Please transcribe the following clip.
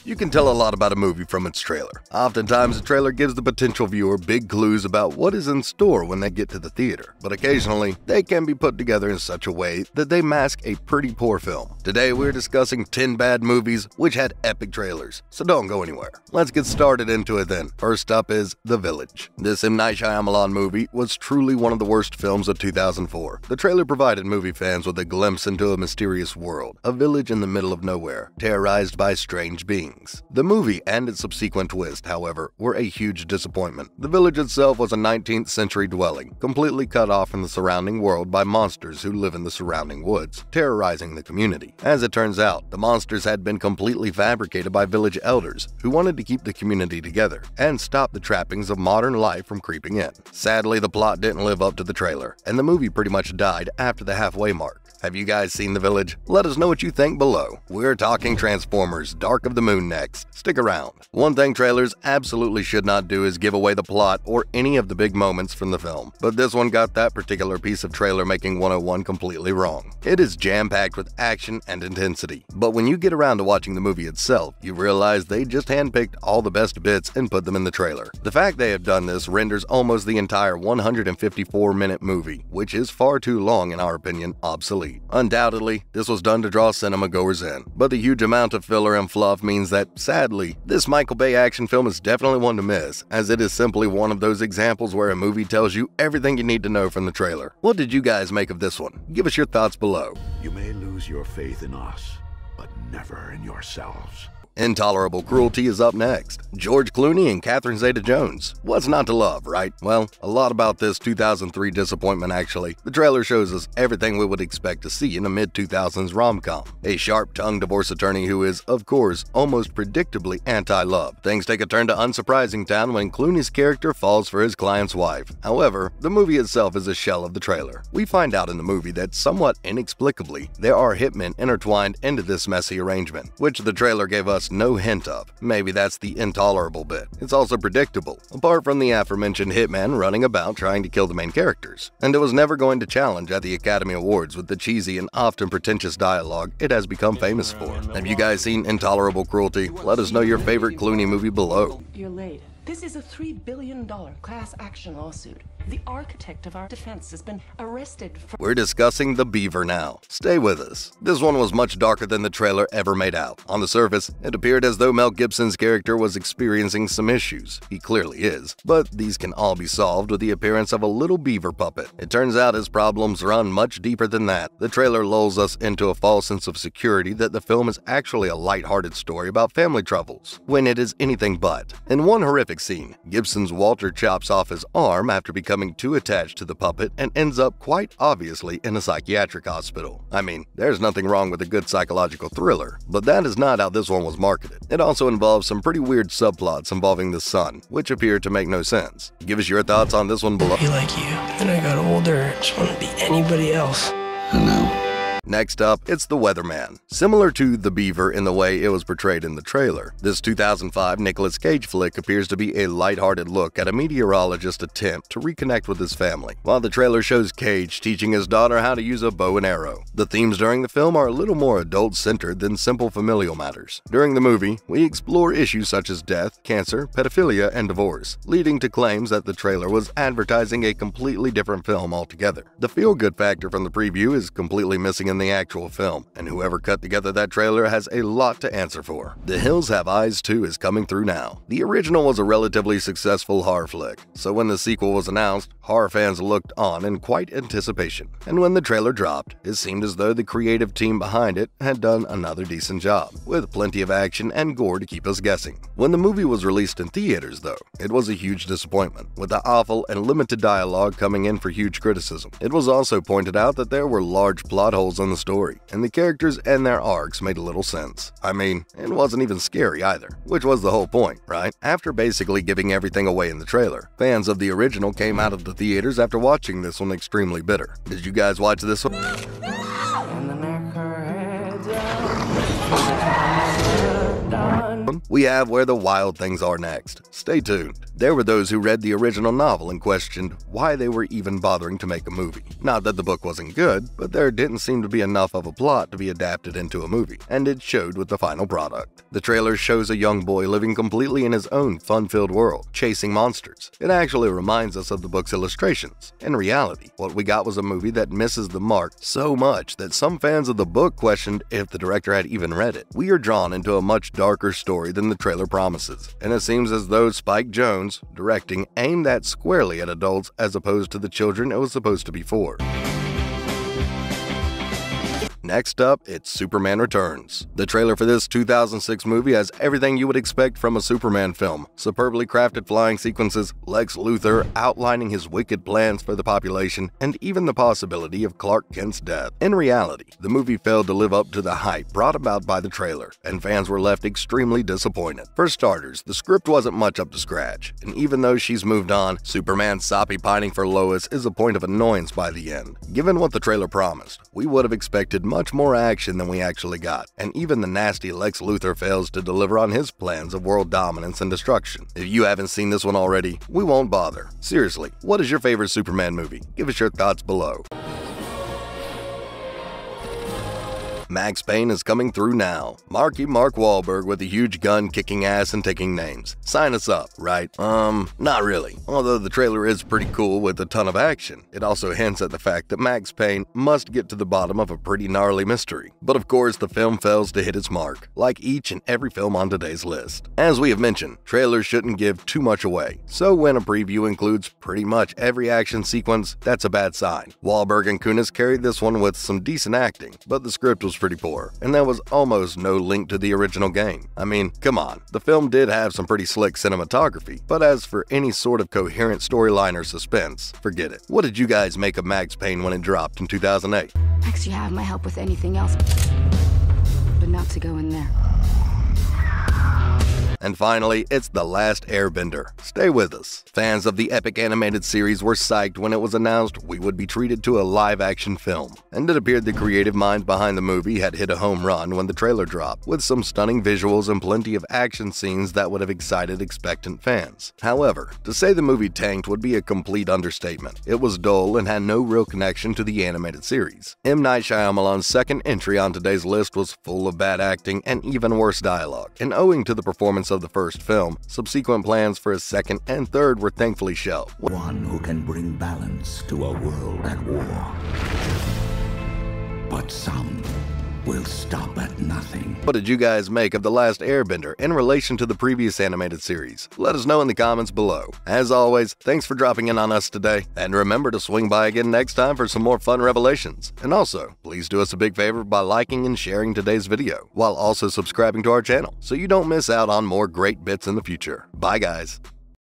You can tell a lot about a movie from its trailer. Oftentimes, a trailer gives the potential viewer big clues about what is in store when they get to the theater, but occasionally, they can be put together in such a way that they mask a pretty poor film. Today, we're discussing 10 bad movies which had epic trailers, so don't go anywhere. Let's get started into it then. First up is The Village. This M. Night Shyamalan movie was truly one of the worst films of 2004. The trailer provided movie fans with a glimpse into a mysterious world, a village in the middle of nowhere, terrorized by strange beings. The movie and its subsequent twist, however, were a huge disappointment. The village itself was a 19th century dwelling, completely cut off from the surrounding world by monsters who live in the surrounding woods, terrorizing the community. As it turns out, the monsters had been completely fabricated by village elders who wanted to keep the community together and stop the trappings of modern life from creeping in. Sadly, the plot didn't live up to the trailer, and the movie pretty much died after the halfway mark. Have you guys seen The Village? Let us know what you think below. We're talking Transformers: Dark of the Moon next. Stick around. One thing trailers absolutely should not do is give away the plot or any of the big moments from the film, but this one got that particular piece of trailer making 101 completely wrong. It is jam-packed with action and intensity, but when you get around to watching the movie itself, you realize they just handpicked all the best bits and put them in the trailer. The fact they have done this renders almost the entire 154-minute movie, which is far too long in our opinion, obsolete. Undoubtedly, this was done to draw cinema goers in, but the huge amount of filler and fluff means that, sadly, this Michael Bay action film is definitely one to miss, as it is simply one of those examples where a movie tells you everything you need to know from the trailer. What did you guys make of this one? Give us your thoughts below. You may lose your faith in us, but never in yourselves. Intolerable Cruelty is up next. George Clooney and Catherine Zeta-Jones. What's not to love, right? Well, a lot about this 2003 disappointment actually. The trailer shows us everything we would expect to see in a mid-2000s rom-com. A sharp-tongued divorce attorney who is, of course, almost predictably anti-love. Things take a turn to unsurprising town when Clooney's character falls for his client's wife. However, the movie itself is a shell of the trailer. We find out in the movie that somewhat inexplicably, there are hitmen intertwined into this messy arrangement, which the trailer gave us no hint of. Maybe that's the intolerable bit. It's also predictable, apart from the aforementioned hitman running about trying to kill the main characters. And it was never going to challenge at the Academy Awards with the cheesy and often pretentious dialogue it has become famous for. Have you guys seen Intolerable Cruelty? Let us know your favorite Clooney movie below. You're late. This is a $3 billion class action lawsuit. The architect of our defense has been arrested for— We're discussing The Beaver now. Stay with us. This one was much darker than the trailer ever made out. On the surface, it appeared as though Mel Gibson's character was experiencing some issues. He clearly is. But these can all be solved with the appearance of a little beaver puppet. It turns out his problems run much deeper than that. The trailer lulls us into a false sense of security that the film is actually a lighthearted story about family troubles, when it is anything but. In one horrific scene, Gibson's Walter chops off his arm after becoming too attached to the puppet and ends up quite obviously in a psychiatric hospital. I mean, there's nothing wrong with a good psychological thriller, but that is not how this one was marketed. It also involves some pretty weird subplots involving the son, which appear to make no sense. Give us your thoughts on this one below. Be like you. Then I got older, just want to be anybody else. I know. Next up, it's The Weatherman. Similar to The Beaver in the way it was portrayed in the trailer, this 2005 Nicolas Cage flick appears to be a lighthearted look at a meteorologist's attempt to reconnect with his family, while the trailer shows Cage teaching his daughter how to use a bow and arrow. The themes during the film are a little more adult-centered than simple familial matters. During the movie, we explore issues such as death, cancer, pedophilia, and divorce, leading to claims that the trailer was advertising a completely different film altogether. The feel-good factor from the preview is completely missing in the actual film, and whoever cut together that trailer has a lot to answer for. The Hills Have Eyes 2 is coming through now. The original was a relatively successful horror flick, so when the sequel was announced, horror fans looked on in quite anticipation. And when the trailer dropped, it seemed as though the creative team behind it had done another decent job, with plenty of action and gore to keep us guessing. When the movie was released in theaters, though, it was a huge disappointment, with the awful and limited dialogue coming in for huge criticism. It was also pointed out that there were large plot holes in the story, and the characters and their arcs made little sense. I mean, it wasn't even scary either, which was the whole point, right? After basically giving everything away in the trailer, fans of the original came out of the theaters after watching this one extremely bitter. Did you guys watch this one? We have Where the Wild Things Are next. Stay tuned. There were those who read the original novel and questioned why they were even bothering to make a movie. Not that the book wasn't good, but there didn't seem to be enough of a plot to be adapted into a movie, and it showed with the final product. The trailer shows a young boy living completely in his own fun-filled world, chasing monsters. It actually reminds us of the book's illustrations. In reality, what we got was a movie that misses the mark so much that some fans of the book questioned if the director had even read it. We are drawn into a much darker story than the trailer promises, and it seems as though Spike Jonze, directing, aimed that squarely at adults as opposed to the children it was supposed to be for. Next up, it's Superman Returns. The trailer for this 2006 movie has everything you would expect from a Superman film. Superbly crafted flying sequences, Lex Luthor outlining his wicked plans for the population, and even the possibility of Clark Kent's death. In reality, the movie failed to live up to the hype brought about by the trailer, and fans were left extremely disappointed. For starters, the script wasn't much up to scratch, and even though she's moved on, Superman's soppy pining for Lois is a point of annoyance by the end. Given what the trailer promised, we would have expected much more action than we actually got, and even the nasty Lex Luthor fails to deliver on his plans of world dominance and destruction. If you haven't seen this one already, we won't bother. Seriously, what is your favorite Superman movie? Give us your thoughts below. Max Payne is coming through now. Mark Wahlberg with a huge gun kicking ass and taking names. Sign us up, right? Not really. Although the trailer is pretty cool with a ton of action, it also hints at the fact that Max Payne must get to the bottom of a pretty gnarly mystery. But of course, the film fails to hit its mark, like each and every film on today's list. As we have mentioned, trailers shouldn't give too much away, so when a preview includes pretty much every action sequence, that's a bad sign. Wahlberg and Kunis carried this one with some decent acting, but the script was pretty poor, and there was almost no link to the original game. I mean, come on, the film did have some pretty slick cinematography, but as for any sort of coherent storyline or suspense, forget it. What did you guys make of Max Payne when it dropped in 2008? Max, you have my help with anything else, but not to go in there. And finally, it's The Last Airbender. Stay with us. Fans of the epic animated series were psyched when it was announced we would be treated to a live-action film. And it appeared the creative minds behind the movie had hit a home run when the trailer dropped, with some stunning visuals and plenty of action scenes that would have excited expectant fans. However, to say the movie tanked would be a complete understatement. It was dull and had no real connection to the animated series. M. Night Shyamalan's second entry on today's list was full of bad acting and even worse dialogue, and owing to the performance of the first film, subsequent plans for a second and third were thankfully shelved. One who can bring balance to a world at war. But some will stop at nothing. What did you guys make of The Last Airbender in relation to the previous animated series? Let us know in the comments below. As always, thanks for dropping in on us today, and remember to swing by again next time for some more fun revelations. And also, please do us a big favor by liking and sharing today's video, while also subscribing to our channel so you don't miss out on more great bits in the future. Bye guys.